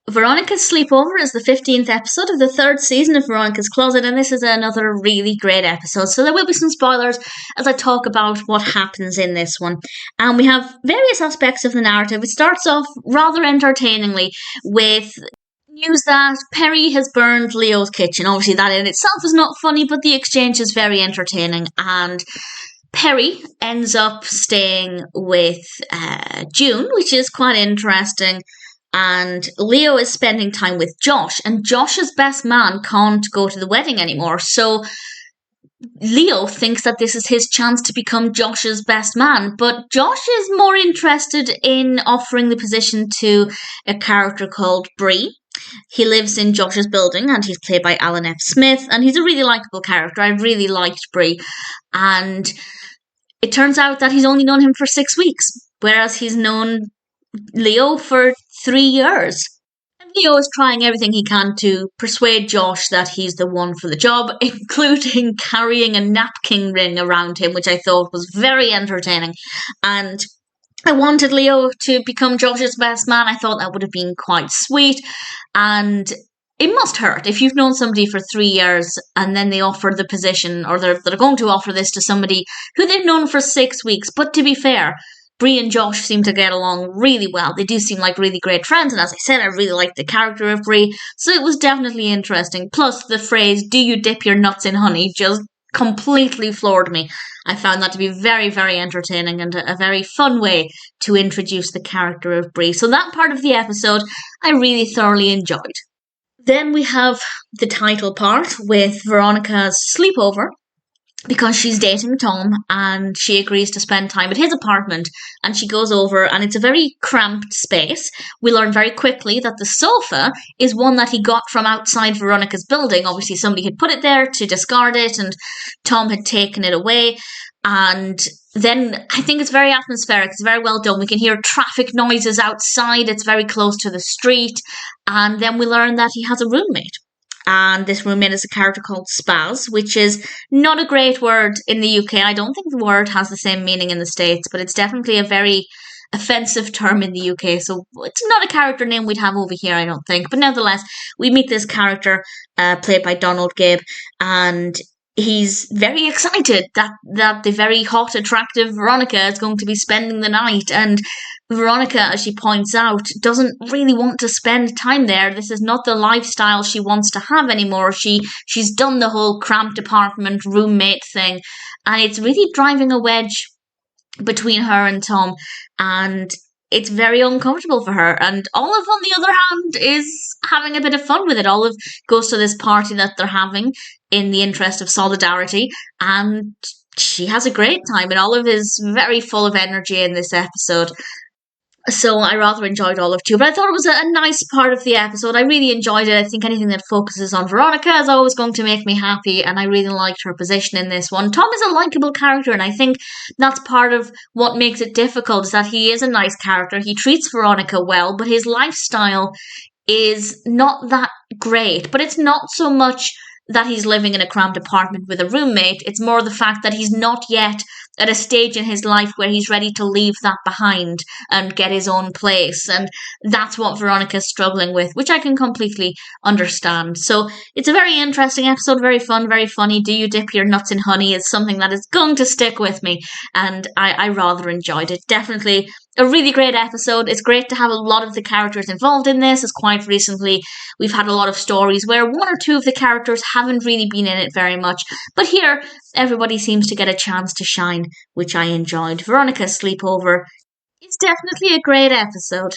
Veronica's Sleepover is the 15th episode of the 3rd season of Veronica's Closet, and this is another really great episode. So there will be some spoilers as I talk about what happens in this one. And we have various aspects of the narrative. It starts off rather entertainingly with news that Perry has burned Leo's kitchen. Obviously, that in itself is not funny, but the exchange is very entertaining. And Perry ends up staying with June, which is quite interesting. And Leo is spending time with Josh, and Josh's best man can't go to the wedding anymore. So Leo thinks that this is his chance to become Josh's best man, but Josh is more interested in offering the position to a character called Bree. He lives in Josh's building, and he's played by Alan F. Smith, and he's a really likeable character. I really liked Bree, and it turns out that he's only known him for 6 weeks, whereas he's known Leo for 3 years. And Leo is trying everything he can to persuade Josh that he's the one for the job, including carrying a napkin ring around him, which I thought was very entertaining. And I wanted Leo to become Josh's best man. I thought that would have been quite sweet. And it must hurt if you've known somebody for 3 years and then they offer the position, or they're going to offer this to somebody who they've known for 6 weeks. But to be fair, Bree and Josh seem to get along really well. They do seem like really great friends, and as I said, I really liked the character of Bree, so it was definitely interesting. Plus, the phrase, "do you dip your nuts in honey," just completely floored me. I found that to be very, very entertaining and a very fun way to introduce the character of Bree. So that part of the episode, I really thoroughly enjoyed. Then we have the title part with Veronica's sleepover, because she's dating Tom and she agrees to spend time at his apartment, and she goes over and it's a very cramped space. We learn very quickly that the sofa is one that he got from outside Veronica's building. Obviously somebody had put it there to discard it and Tom had taken it away. And then I think it's very atmospheric. It's very well done. We can hear traffic noises outside. It's very close to the street. And then we learn that he has a roommate. And this roommate is a character called Spaz, which is not a great word in the UK. I don't think the word has the same meaning in the States, but it's definitely a very offensive term in the UK. So it's not a character name we'd have over here, I don't think. But nevertheless, we meet this character played by Gibb, and he's very excited that the very hot, attractive Veronica is going to be spending the night. And Veronica, as she points out, doesn't really want to spend time there. This is not the lifestyle she wants to have anymore. She's done the whole cramped apartment roommate thing, and it's really driving a wedge between her and Tom, and it's very uncomfortable for her. And Olive, on the other hand, is having a bit of fun with it. Olive goes to this party that they're having in the interest of solidarity, and she has a great time, and Olive is very full of energy in this episode. So I rather enjoyed Olive too, but I thought it was a nice part of the episode. I really enjoyed it. I think anything that focuses on Veronica is always going to make me happy, and I really liked her position in this one. Tom is a likeable character, and I think that's part of what makes it difficult, is that he is a nice character. He treats Veronica well, but his lifestyle is not that great. But it's not so much that he's living in a cramped apartment with a roommate. It's more the fact that he's not yet at a stage in his life where he's ready to leave that behind and get his own place. And that's what Veronica's struggling with, which I can completely understand. So it's a very interesting episode, very fun, very funny. Do you dip your nuts in honey is something that is going to stick with me, and I rather enjoyed it. Definitely a really great episode. It's great to have a lot of the characters involved in this, as quite recently we've had a lot of stories where one or two of the characters haven't really been in it very much. But here, everybody seems to get a chance to shine, which I enjoyed. Veronica's Sleepover is definitely a great episode.